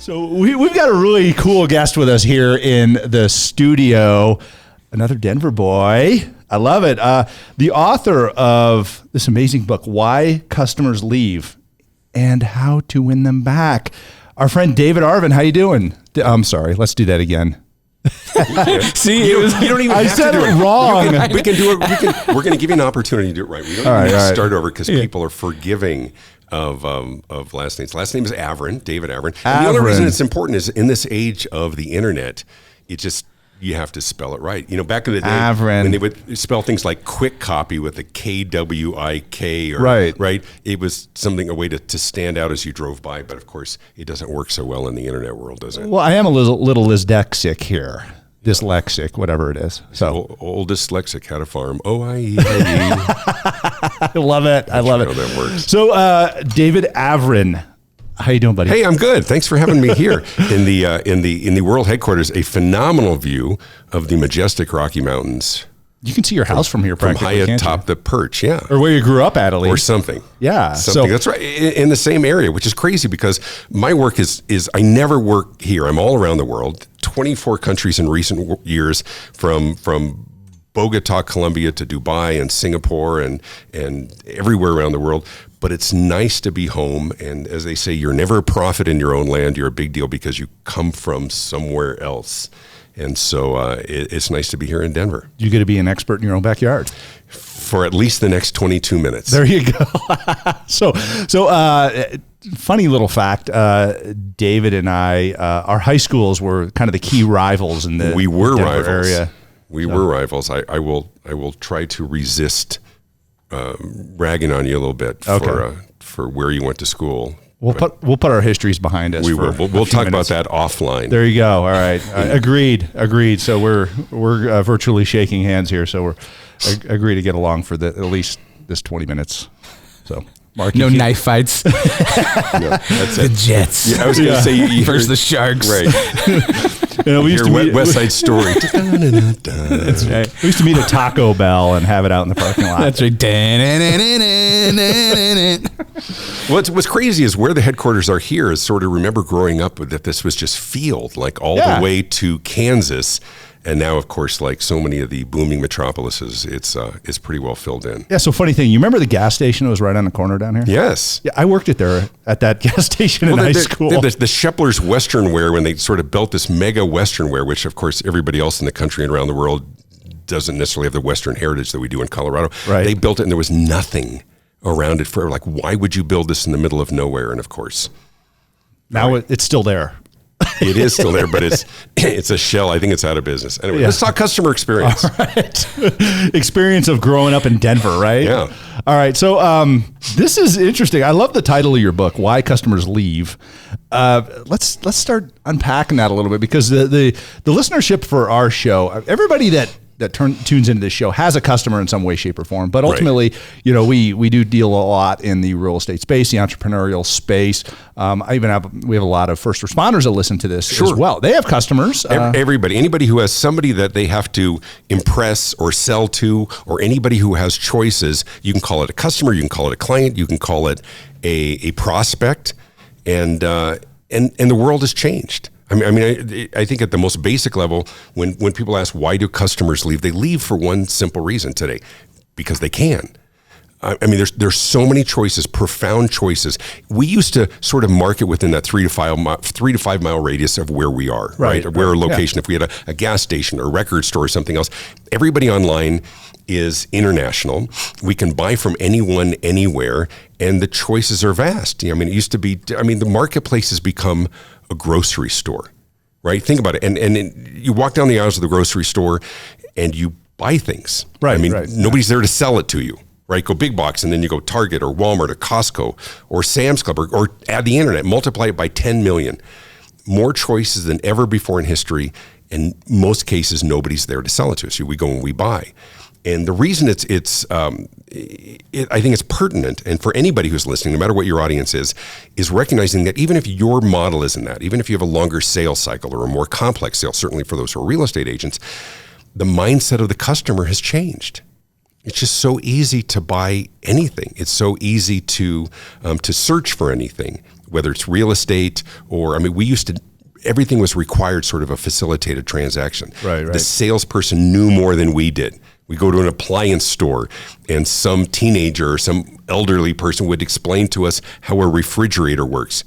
So we've got a really cool guest with us here in the studio. Another Denver boy. I love it. The author of this amazing book, Why Customers Leave and How to Win Them Back. Our friend David Avrin. How you doing? I'm sorry. Let's do that again. See, you don't even have said to do it wrong. We can do it. We're going to give you an opportunity to do it right. We don't even need to start over because people are forgiving of last names. Last name is Avrin, David Avrin. And the only reason it's important is in this age of the internet, you have to spell it right. You know, back in the day, Avrin. when they would spell things like quick copy with a K-W-I-K, right? It was a way to stand out as you drove by. But of course, it doesn't work so well in the internet world, does it? Well, I am a little dyslexic here. Dyslexic, whatever it is. So old dyslexic had a farm. O-I-E. I love it. I love it. That works. So, David Avrin. How you doing, buddy? Hey, I'm good. Thanks for having me here in the world headquarters. A phenomenal view of the majestic Rocky Mountains. You can see your house from here, from practically, high atop the perch, yeah, or where you grew up at least, or something. Yeah, something. That's right, in the same area, which is crazy because my work is I never work here. I'm all around the world, 24 countries in recent years, from Bogota, Colombia to Dubai and Singapore and everywhere around the world. But it's nice to be home. And as they say, you're never a prophet in your own land. You're a big deal because you come from somewhere else. And so it's nice to be here in Denver. You get to be an expert in your own backyard. For at least the next 22 minutes. There you go. So funny little fact, David and I, our high schools were kind of the key rivals in the Denver rivals. Area. We were rivals. I will try to resist ragging on you a little bit for where you went to school. We'll put our histories behind us. We'll talk about that offline. There you go. All right. Agreed. So we're virtually shaking hands here. So we're agree to get along for at least this 20 minutes. So Mark, no knife fights. No, that's the Jets. Yeah, I was going to say you versus the Sharks. Right. We used to meet West Side Story. That's right. We used to meet at Taco Bell and have it out in the parking lot. That's right. What's crazy is where the headquarters are here is sort of remember growing up that this was just field, like all the way to Kansas. And now, of course, like so many of the booming metropolises, it's pretty well filled in. Yeah, so funny thing, you remember the gas station that was right on the corner down here? Yes. Yeah, I worked at that gas station in high school. The Shepler's Western Wear, when they sort of built this mega Western Wear, which, of course, everybody else in the country and around the world doesn't necessarily have the Western heritage that we do in Colorado. Right. They built it and there was nothing around it for, like, why would you build this in the middle of nowhere? And, of course. Now it's still there. It is still there, but it's a shell. I think it's out of business. Anyway, let's talk customer experience. All right. Experience of growing up in Denver, right? Yeah. All right. So this is interesting. I love the title of your book, Why Customers Leave. Let's start unpacking that a little bit because the listenership for our show, everybody that tunes into this show has a customer in some way, shape, or form. But ultimately, we do deal a lot in the real estate space, the entrepreneurial space. We have a lot of first responders that listen to this as well. They have customers. Anybody who has somebody that they have to impress or sell to, or anybody who has choices, you can call it a customer, you can call it a client, you can call it a prospect, and the world has changed. I think at the most basic level, when people ask why do customers leave, they leave for one simple reason today, because they can. There's so many choices, profound choices. We used to sort of market within that 3 to 5 mile radius of where we are, right? Where our location. Yeah. If we had a gas station or a record store or something else, everybody online is international. We can buy from anyone, anywhere, and the choices are vast. It used to be. The marketplace has become a grocery store, right? Think about it. And you walk down the aisles of the grocery store and you buy things. Right. Nobody's there to sell it to you, right? Go big box and then you go Target or Walmart or Costco or Sam's Club or add the internet, multiply it by 10 million. More choices than ever before in history. In most cases, nobody's there to sell it to us. So we go and we buy. And the reason I think it's pertinent, and for anybody who's listening, no matter what your audience is recognizing that even if your model isn't that, even if you have a longer sales cycle or a more complex sale, certainly for those who are real estate agents, the mindset of the customer has changed. It's just so easy to buy anything. It's so easy to search for anything. whether it's real estate or, everything was required sort of a facilitated transaction. Right. The salesperson knew more than we did. We go to an appliance store and some teenager or some elderly person would explain to us how a refrigerator works.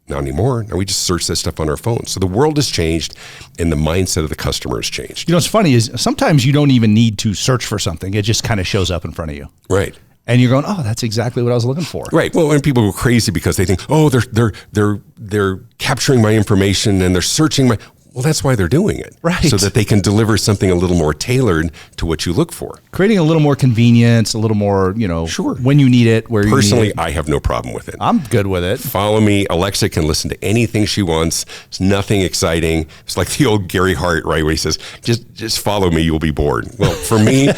Not anymore. Now we just search that stuff on our phone. So the world has changed and the mindset of the customer has changed. What's funny is sometimes you don't even need to search for something. It just kind of shows up in front of you. Right. And you're going, oh, that's exactly what I was looking for. Right. Well, and people go crazy because they think, oh, they're capturing my information and they're searching my. Well, that's why they're doing it. Right. So that they can deliver something a little more tailored to what you look for. Creating a little more convenience, a little more, Sure. when you need it, where you need it. Personally, I have no problem with it. I'm good with it. Follow me. Alexa can listen to anything she wants. It's nothing exciting. It's like the old Gary Hart, right, where he says, just follow me, you'll be bored. Well, for me,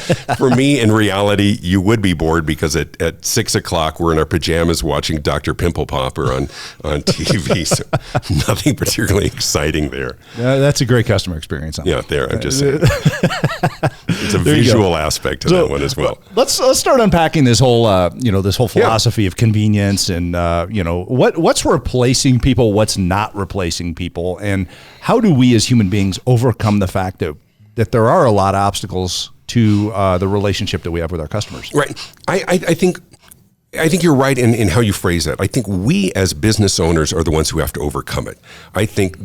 in reality, you would be bored because at 6 o'clock, we're in our pajamas watching Dr. Pimple Popper on TV. So nothing particularly exciting there. That's a great customer experience. Yeah, there. I'm just saying. It's a visual aspect to that one as well. Let's start unpacking this whole philosophy of convenience and what's replacing people, what's not replacing people, and how do we as human beings overcome the fact that there are a lot of obstacles to the relationship that we have with our customers. Right. I think you're right in how you phrase that. I think we as business owners are the ones who have to overcome it. I think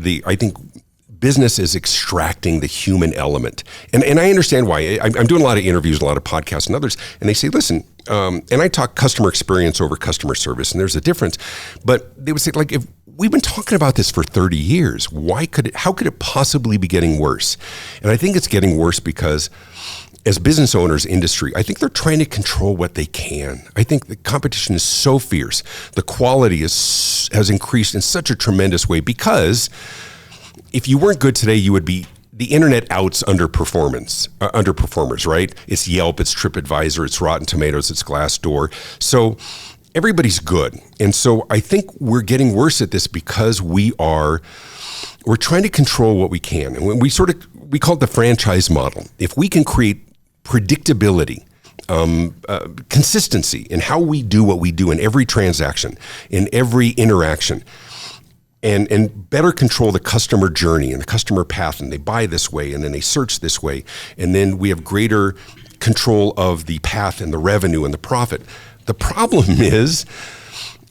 business is extracting the human element. And I understand why. I'm doing a lot of interviews, a lot of podcasts and others, and they say, listen, and I talk customer experience over customer service, and there's a difference. But they would say, like, if we've been talking about this for 30 years, how could it possibly be getting worse? And I think it's getting worse because as business owners, industry, I think they're trying to control what they can. I think the competition is so fierce. The quality has increased in such a tremendous way because if you weren't good today, you would be the internet outs underperformers, right? It's Yelp, it's TripAdvisor, it's Rotten Tomatoes, it's Glassdoor. So everybody's good. And so I think we're getting worse at this because we're trying to control what we can. And when we call it the franchise model. If we can create predictability, consistency in how we do what we do in every transaction, in every interaction, and better control the customer journey and the customer path, and they buy this way and then they search this way, and then we have greater control of the path and the revenue and the profit. The problem is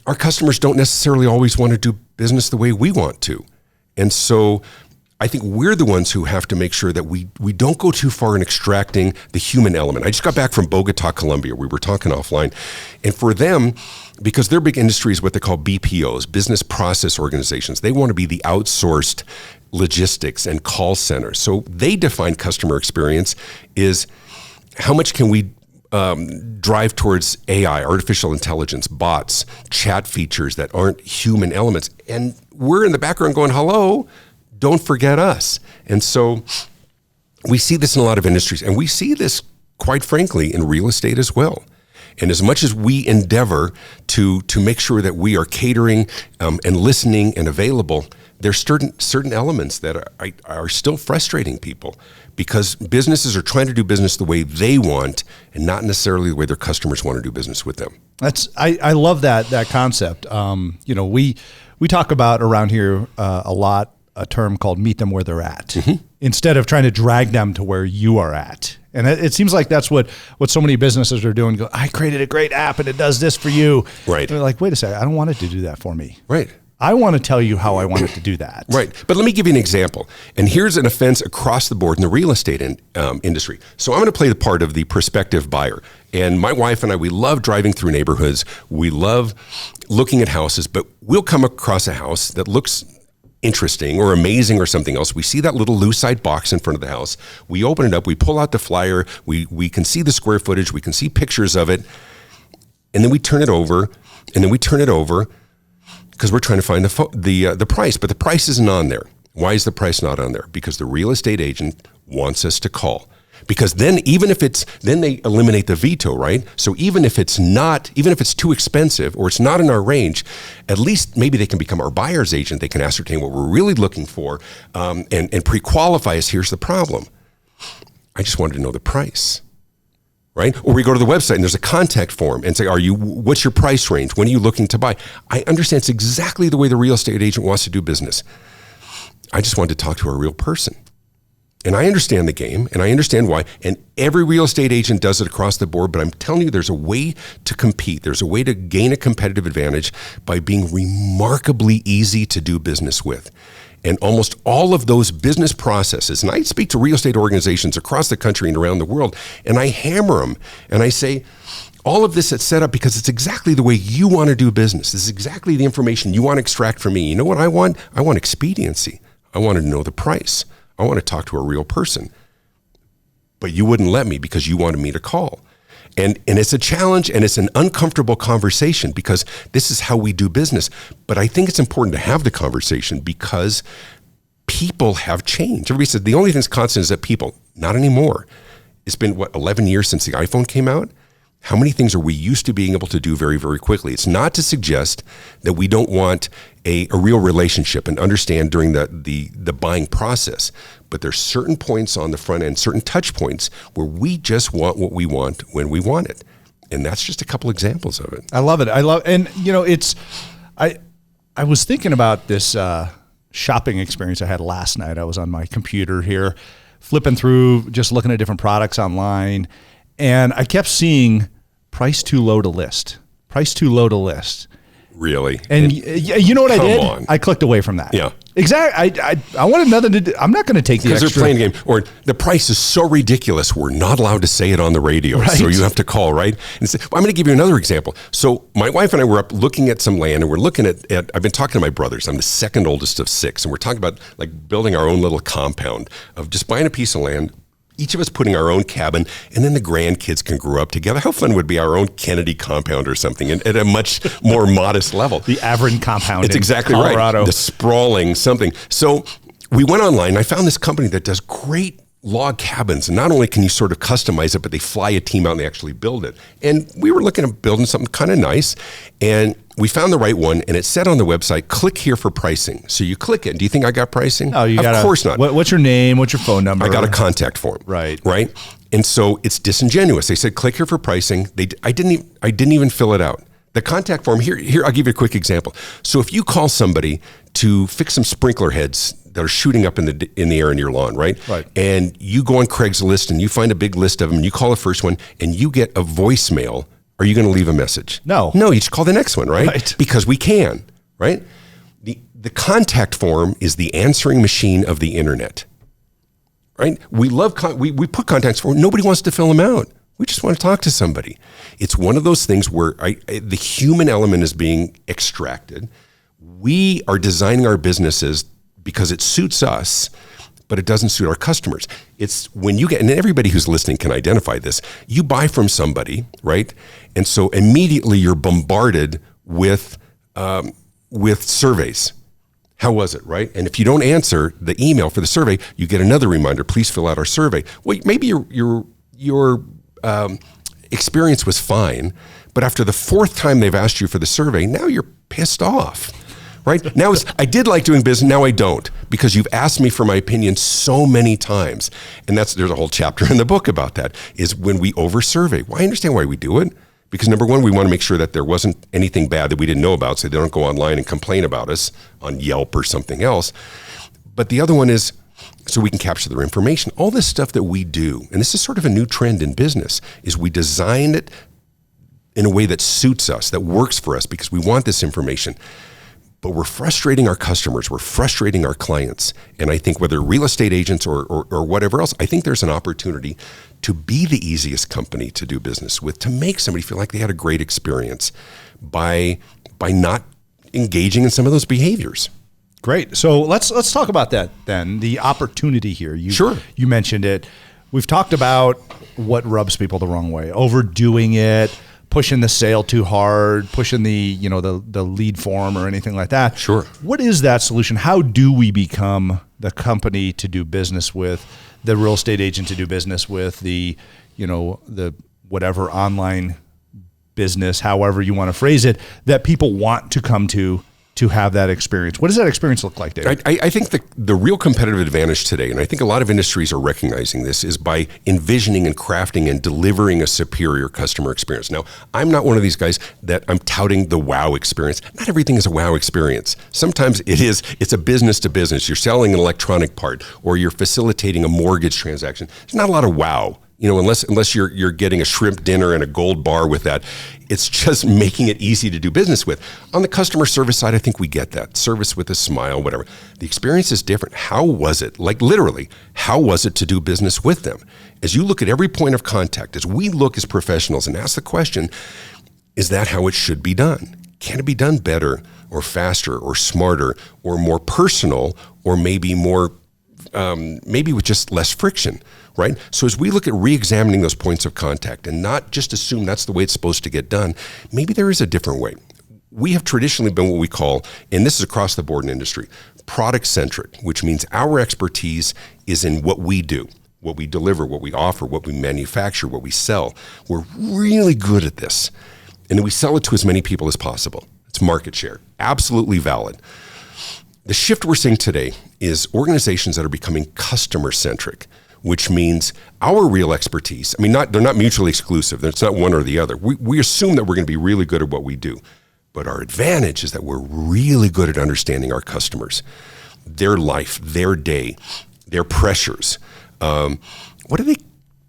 our customers don't necessarily always want to do business the way we want to. And so I think we're the ones who have to make sure that we don't go too far in extracting the human element. I just got back from Bogota, Colombia. We were talking offline. And for them, because their big industry is what they call BPOs, business process organizations, they want to be the outsourced logistics and call centers. So they define customer experience is how much can we drive towards AI, artificial intelligence, bots, chat features that aren't human elements. And we're in the background going, hello, don't forget us. And so we see this in a lot of industries, and we see this, quite frankly, in real estate as well. And as much as we endeavor to make sure that we are catering and listening and available, there's certain elements that are still frustrating people because businesses are trying to do business the way they want and not necessarily the way their customers want to do business with them. I love that concept. We talk about around here a lot a term called meet them where they're at, mm-hmm. instead of trying to drag them to where you are at. And it seems like that's what so many businesses are doing. Go, I created a great app and it does this for you. Right. And they're like, wait a second, I don't want it to do that for me. Right. I want to tell you how I want it to do that. Right. But let me give you an example. And here's an offense across the board in the real estate industry. So I'm going to play the part of the prospective buyer. And my wife and I, we love driving through neighborhoods. We love looking at houses, but we'll come across a house that looks interesting or amazing or something else. We see that little lucite box in front of the house. We open it up. We pull out the flyer. We can see the square footage. We can see pictures of it. And then we turn it over. And then we turn it over because we're trying to find the price. But the price isn't on there. Why is the price not on there? Because the real estate agent wants us to call. Because then then they eliminate the veto, right? So even if it's too expensive or it's not in our range, at least maybe they can become our buyer's agent. They can ascertain what we're really looking for and pre-qualify us. Here's the problem. I just wanted to know the price. right? Or we go to the website and there's a contact form and say, what's your price range? When are you looking to buy? I understand it's exactly the way the real estate agent wants to do business. I just wanted to talk to a real person. And I understand the game and I understand why. And every real estate agent does it across the board, but I'm telling you, there's a way to compete. There's a way to gain a competitive advantage by being remarkably easy to do business with. And almost all of those business processes, and I speak to real estate organizations across the country and around the world, and I hammer them, and I say, all of this is set up because it's exactly the way you want to do business. This is exactly the information you want to extract from me. You know what I want? I want expediency. I want to know the price. I want to talk to a real person. But you wouldn't let me because you wanted me to call. And it's a challenge and it's an uncomfortable conversation because this is how we do business. But I think it's important to have the conversation because people have changed. Everybody said the only thing that's constant is that people, not anymore. It's been, 11 years since the iPhone came out? How many things are we used to being able to do very, very quickly? It's not to suggest that we don't want a real relationship and understand during the buying process. But there's certain points on the front end, certain touch points where we just want what we want when we want it. And that's just a couple examples of it. I love it. And I was thinking about this shopping experience I had last night. I was on my computer here, flipping through, just looking at different products online. And I kept seeing price too low to list. Price too low to list. Really? And you know what I did? On. I clicked away from that. Yeah. Exactly. I wanted nothing to do. I'm not going to take the extra. Because they're playing a game. Or the price is so ridiculous, we're not allowed to say it on the radio. Right. So you have to call, right? And say, I'm going to give you another example. So my wife and I were up looking at some land, and we're looking at I've been talking to my brothers. I'm the second oldest of 6. And we're talking about like building our own little compound of just buying a piece of land, each of us putting our own cabin, and then the grandkids can grow up together. How fun would it be our own Kennedy compound or something at a much more modest level? The Avrin compound. It's exactly Colorado. Right. The sprawling something. So we went online and I found this company that does great log cabins. And not only can you sort of customize it, but they fly a team out and they actually build it. And we were looking at building something kind of nice. And we found the right one, and it said on the website, click here for pricing. So you click it. Do you think I got pricing? No, Of course not. What's your name? What's your phone number? I got a contact form. Right. Right. And so it's disingenuous. They said, click here for pricing. I didn't even fill it out. The contact form, here, I'll give you a quick example. So if you call somebody to fix some sprinkler heads that are shooting up in the air in your lawn, right? Right. And you go on Craigslist and you find a big list of them and you call the first one and you get a voicemail, are you going to leave a message? No. No, you just call the next one, right? Right. Because we can, right? The contact form is the answering machine of the internet, right? We love, we put contacts form, nobody wants to fill them out. We just want to talk to somebody. It's one of those things where the human element is being extracted. We are designing our businesses because it suits us, but it doesn't suit our customers. It's when you get, and everybody who's listening can identify this, you buy from somebody, right? And so immediately you're bombarded with surveys. How was it, right? And if you don't answer the email for the survey, you get another reminder, please fill out our survey. Well, maybe your experience was fine, but after the 4th time they've asked you for the survey, now you're pissed off, right? Now I did like doing business, now I don't, because you've asked me for my opinion so many times. And there's a whole chapter in the book about that, is when we over-survey. Well, I understand why we do it, because number one, we want to make sure that there wasn't anything bad that we didn't know about, so they don't go online and complain about us on Yelp or something else. But the other one is, so we can capture their information. All this stuff that we do, and this is sort of a new trend in business, is we design it in a way that suits us, that works for us, because we want this information. But we're frustrating our customers, we're frustrating our clients. And I think whether real estate agents or whatever else, I think there's an opportunity to be the easiest company to do business with, to make somebody feel like they had a great experience by not engaging in some of those behaviors. Great. So let's talk about that then. The opportunity here. Sure. You mentioned it. We've talked about what rubs people the wrong way. Overdoing it, pushing the sale too hard, pushing the lead form or anything like that. Sure. What is that solution? How do we become the company to do business with, the real estate agent to do business with, the whatever online business, however you want to phrase it, that people want to come to to have that experience. What does that experience look like, David? I think the real competitive advantage today, and I think a lot of industries are recognizing this, is by envisioning and crafting and delivering a superior customer experience. Now, I'm not one of these guys that I'm touting the wow experience. Not everything is a wow experience. Sometimes it's a business to business. You're selling an electronic part or you're facilitating a mortgage transaction. There's not a lot of wow. Unless you're getting a shrimp dinner and a gold bar with that, it's just making it easy to do business with. On the customer service side, I think we get that. Service with a smile, whatever. The experience is different. How was it? Like literally, how was it to do business with them? As you look at every point of contact, as we look as professionals and ask the question, is that how it should be done? Can it be done better or faster or smarter or more personal or maybe with just less friction? Right? So as we look at re-examining those points of contact and not just assume that's the way it's supposed to get done, maybe there is a different way. We have traditionally been what we call, and this is across the board in industry, product-centric, which means our expertise is in what we do, what we deliver, what we offer, what we manufacture, what we sell. We're really good at this. And then we sell it to as many people as possible. It's market share. Absolutely valid. The shift we're seeing today is organizations that are becoming customer-centric, which means our real expertise, they're not mutually exclusive. It's not one or the other. We assume that we're going to be really good at what we do. But our advantage is that we're really good at understanding our customers, their life, their day, their pressures. What do they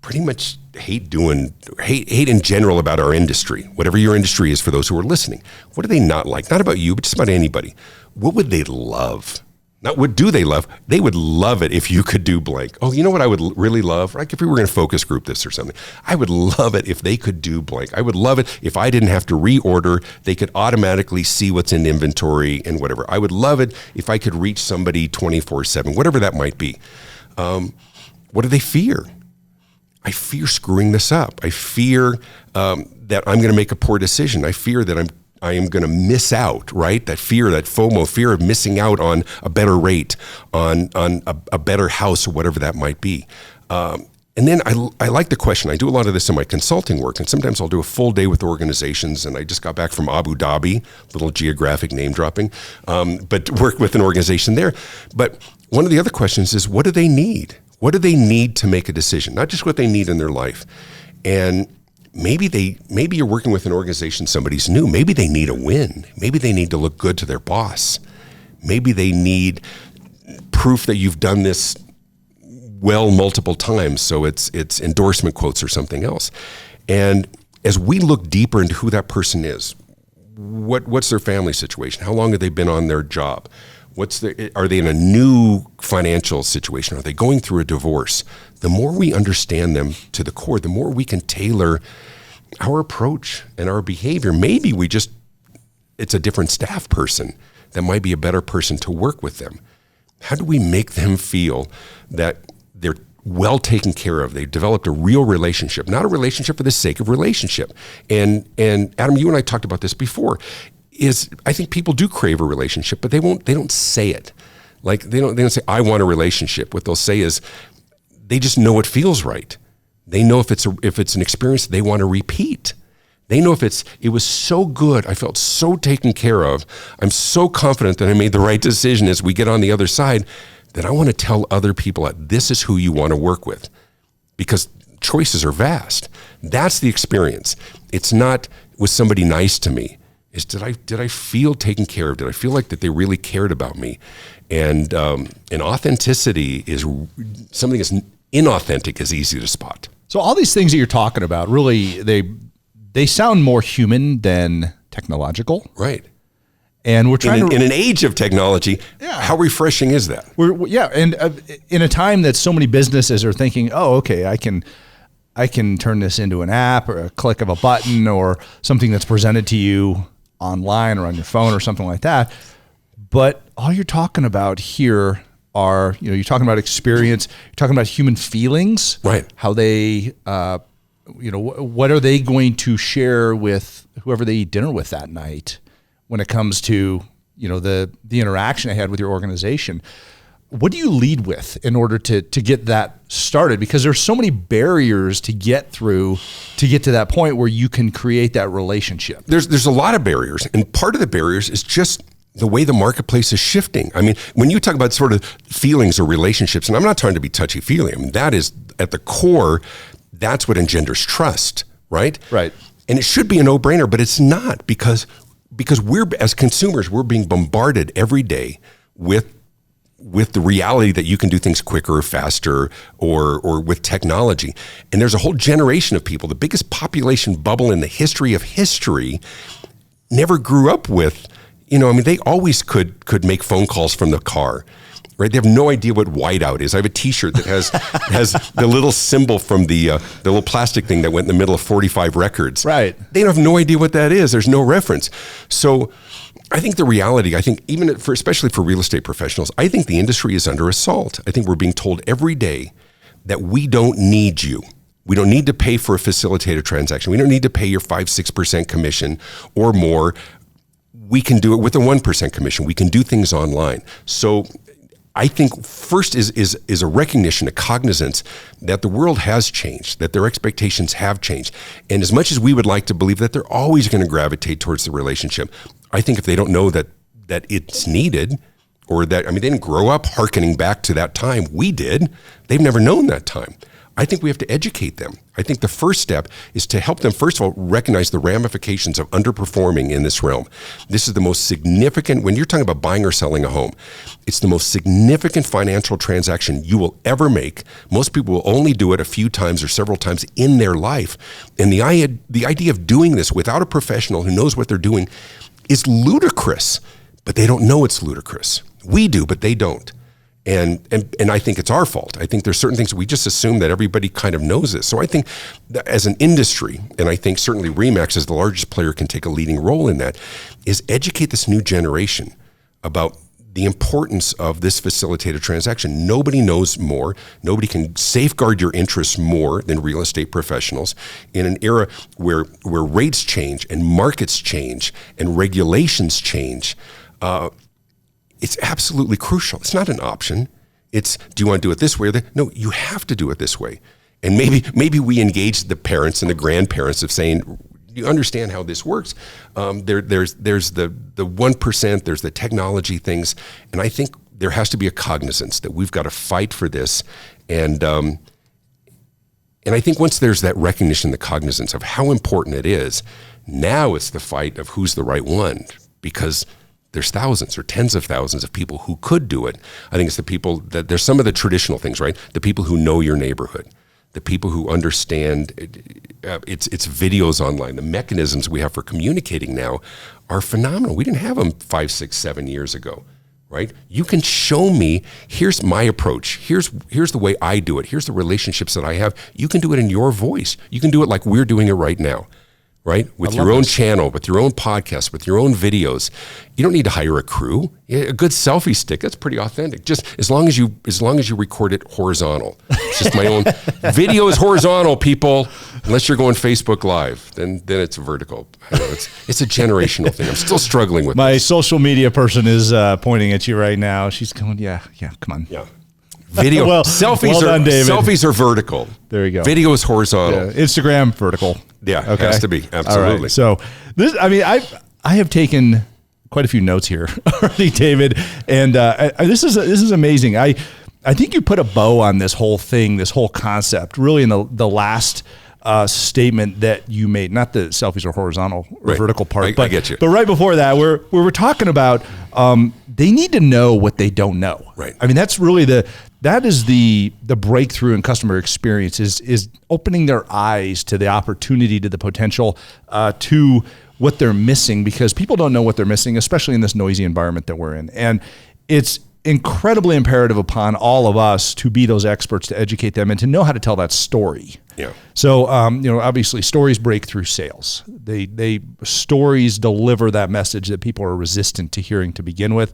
pretty much hate in general about our industry? Whatever your industry is for those who are listening. What do they not like? Not about you, but just about anybody. What would they love? Not what do they love? They would love it if you could do blank. Oh, you know what I would really love? Like if we were going to focus group this or something. I would love it if they could do blank. I would love it if I didn't have to reorder. They could automatically see what's in inventory and whatever. I would love it if I could reach somebody 24/7, whatever that might be. What do they fear? I fear screwing this up. I fear that I'm going to make a poor decision. I fear that I am going to miss out, right? That fear, that FOMO, fear of missing out on a better rate, on a better house or whatever that might be. And then I like the question. I do a lot of this in my consulting work, and sometimes I'll do a full day with organizations, and I just got back from Abu Dhabi, little geographic name dropping, but work with an organization there. But one of the other questions is, what do they need? What do they need to make a decision? Not just what they need in their life. And maybe you're working with an organization, somebody's new. Maybe they need a win. Maybe they need to look good to their boss. Maybe they need proof that you've done this well multiple times, so it's endorsement quotes or something else. And as we look deeper into who that person is, what's their family situation? How long have they been on their job? Are they in a new financial situation? Are they going through a divorce? The more we understand them to the core, the more we can tailor our approach and our behavior. Maybe it's a different staff person that might be a better person to work with them. How do we make them feel that they're well taken care of? They've developed a real relationship, not a relationship for the sake of relationship. And Adam, you and I talked about this before. I think people do crave a relationship, but they don't say it. Like they don't say, I want a relationship. What they'll say is they just know it feels right. They know if it's an experience they want to repeat. They know if it was so good, I felt so taken care of, I'm so confident that I made the right decision as we get on the other side, that I want to tell other people that this is who you want to work with, because choices are vast. That's the experience. It's not, was somebody nice to me? Is did I feel taken care of? Did I feel like that they really cared about me? And authenticity is something that's inauthentic is easy to spot. So all these things that you're talking about, really, they sound more human than technological. Right. And we're trying in an age of technology, how refreshing is that? And in a time that so many businesses are thinking, oh, okay, I can turn this into an app or a click of a button or something that's presented to you online or on your phone or something like that. But all you're talking about here are, you're talking about experience, you're talking about human feelings, right? How they, what are they going to share with whoever they eat dinner with that night when it comes to, the interaction I had with your organization. What do you lead with in order to get that started? Because there's so many barriers to get through to get to that point where you can create that relationship. There's a lot of barriers, and part of the barriers is just the way the marketplace is shifting. I mean, when you talk about sort of feelings or relationships, and I'm not trying to be touchy-feely, I mean, that is at the core, that's what engenders trust, right? Right. And it should be a no-brainer, but it's not, because we're, as consumers, we're being bombarded every day with the reality that you can do things quicker or faster or with technology. And there's a whole generation of people, the biggest population bubble in the history of history, never grew up with, I mean, they always could make phone calls from the car, right? They have no idea what whiteout is. I have a T-shirt that has the little symbol from the little plastic thing that went in the middle of 45 records. Right. They have no idea what that is. There's no reference. So I think the reality, especially for real estate professionals, I think the industry is under assault. I think we're being told every day that we don't need you. We don't need to pay for a facilitated transaction. We don't need to pay your 5-6% commission or more. We can do it with a 1% commission. We can do things online. So I think first is a recognition, a cognizance that the world has changed, that their expectations have changed. And as much as we would like to believe that they're always going to gravitate towards the relationship, I think if they don't know that it's needed, or that, I mean, they didn't grow up hearkening back to that time. We did. They've never known that time. I think we have to educate them. I think the first step is to help them, first of all, recognize the ramifications of underperforming in this realm. This is the most significant, when you're talking about buying or selling a home, it's the most significant financial transaction you will ever make. Most people will only do it a few times or several times in their life. And the idea of doing this without a professional who knows what they're doing is ludicrous, but they don't know it's ludicrous. We do, but they don't. And I think it's our fault. I think there's certain things we just assume that everybody kind of knows this. So I think that as an industry, and I think certainly RE/MAX as the largest player can take a leading role in that, is educate this new generation about the importance of this facilitated transaction. Nobody knows more. Nobody can safeguard your interests more than real estate professionals in an era where rates change and markets change and regulations change. It's absolutely crucial. It's not an option. It's, do you want to do it this way or that? No, you have to do it this way. And maybe we engage the parents and the grandparents of saying, you understand how this works. There's the 1%, there's the technology things. And I think there has to be a cognizance that we've got to fight for this. And I think once there's that recognition, the cognizance of how important it is, now it's the fight of who's the right one, because there's thousands or tens of thousands of people who could do it. I think it's the people that, there's some of the traditional things, right? The people who know your neighborhood, the people who understand it's videos online. The mechanisms we have for communicating now are phenomenal. We didn't have them 5, 6, 7 years ago, right? You can show me, here's my approach. Here's the way I do it. Here's the relationships that I have. You can do it in your voice. You can do it like we're doing it right now. Right? With your own channel, with your own podcast, with your own videos. You don't need to hire a crew. A good selfie stick, that's pretty authentic. Just as long as you record it horizontal. It's just my own video is horizontal, people. Unless you're going Facebook Live, then it's vertical. I know, it's a generational thing. I'm still struggling with my this. social media person is pointing at you right now. She's going, yeah, come on. Yeah. Video. Selfies are vertical. There you go. Video is horizontal. Yeah. Instagram, vertical. Yeah, okay. It has to be. Absolutely. All right. So this, I mean, I have taken quite a few notes here already, David, and this is amazing. I think you put a bow on this whole thing, this whole concept, really in the last statement that you made. Not the selfies are horizontal or vertical part, I get you. But right before that, where we're talking about they need to know what they don't know. Right. I mean, that's really that is the breakthrough in customer experience is opening their eyes to the opportunity, to the potential, to what they're missing, because people don't know what they're missing, especially in this noisy environment that we're in. And it's incredibly imperative upon all of us to be those experts, to educate them and to know how to tell that story. Yeah. So, obviously stories break through sales. Stories deliver that message that people are resistant to hearing to begin with,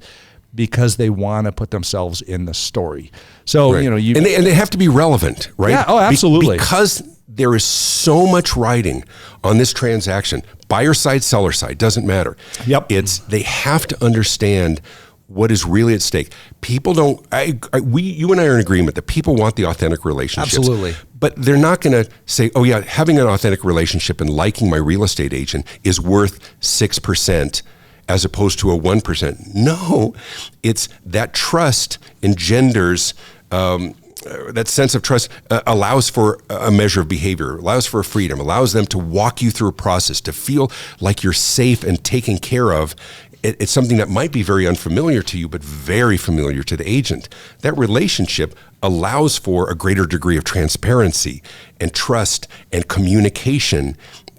because they want to put themselves in the story. So, right. And they have to be relevant, right? Yeah, oh, absolutely. Because there is so much writing on this transaction, buyer side, seller side, doesn't matter. Yep. They have to understand what is really at stake. People don't, you and I are in agreement that people want the authentic relationships. Absolutely. But they're not going to say, oh yeah, having an authentic relationship and liking my real estate agent is worth 6%. as opposed to a 1%. No, it's that trust engenders that sense of trust allows for a measure of behavior, allows for a freedom, allows them to walk you through a process, to feel like you're safe and taken care of. It's something that might be very unfamiliar to you, but very familiar to the agent. That relationship allows for a greater degree of transparency and trust and communication.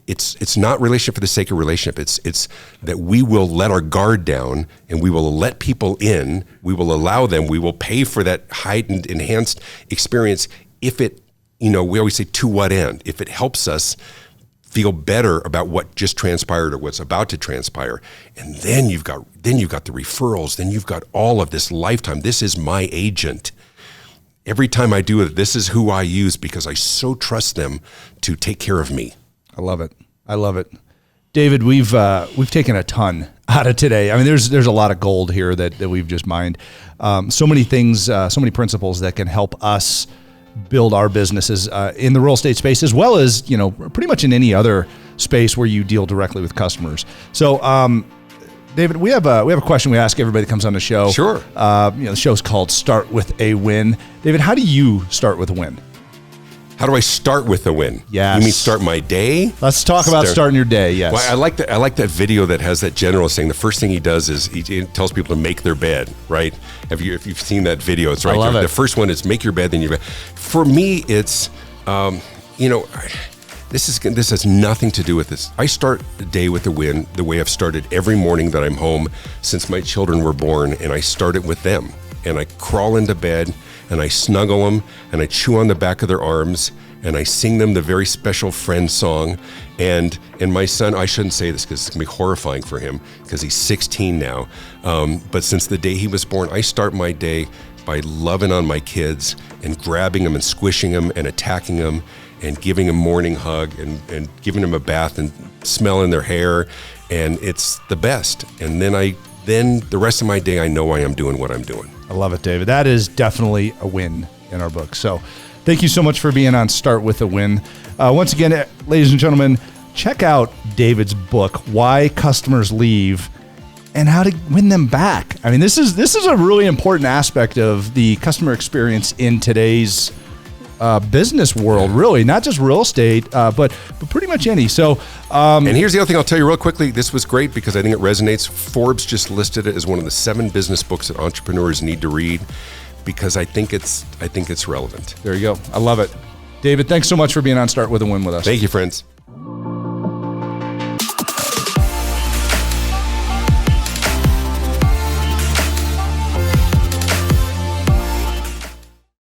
It's not relationship for the sake of relationship. It's that we will let our guard down and we will let people in. We will allow them. We will pay for that heightened, enhanced experience if it, we always say to what end? If it helps us feel better about what just transpired or what's about to transpire. And then you've got the referrals. Then you've got all of this lifetime. This is my agent. Every time I do it, this is who I use because I so trust them to take care of me. I love it. I love it. David, we've taken a ton out of today. I mean, there's a lot of gold here that we've just mined. So many things, so many principles that can help us build our businesses in the real estate space, as well as, pretty much in any other space where you deal directly with customers. So, David, we have a question we ask everybody that comes on the show. Sure. The show's called Start With a Win. David, how do you start with a win? How do I start with a win? Yes. You mean start my day? Let's talk about starting your day. Yes. Well, I like that video that has that general saying the first thing he does is he tells people to make their bed, right? If you've seen that video, it's right I love there. it. The first one is make your bed, then your bed. For me, it's this has nothing to do with this. I start the day with a win the way I've started every morning that I'm home since my children were born, and I start it with them. And I crawl into bed and I snuggle them and I chew on the back of their arms and I sing them the very special friend song. And my son, I shouldn't say this because it's gonna be horrifying for him because he's 16 now. But since the day he was born, I start my day by loving on my kids and grabbing them and squishing them and attacking them and giving them a morning hug and giving them a bath and smelling their hair. And it's the best. And then the rest of my day, I know I am doing what I'm doing. I love it, David. That is definitely a win in our book. So thank you so much for being on Start With a Win. Once again, ladies and gentlemen, check out David's book, Why Customers Leave and How to Win Them Back. I mean, this is a really important aspect of the customer experience in today's business world, really, not just real estate, but pretty much any. So, and here's the other thing I'll tell you real quickly. This was great because I think it resonates. Forbes just listed it as one of the 7 business books that entrepreneurs need to read because I think it's relevant. There you go. I love it. David, thanks so much for being on Start With a Win with us. Thank you, friends.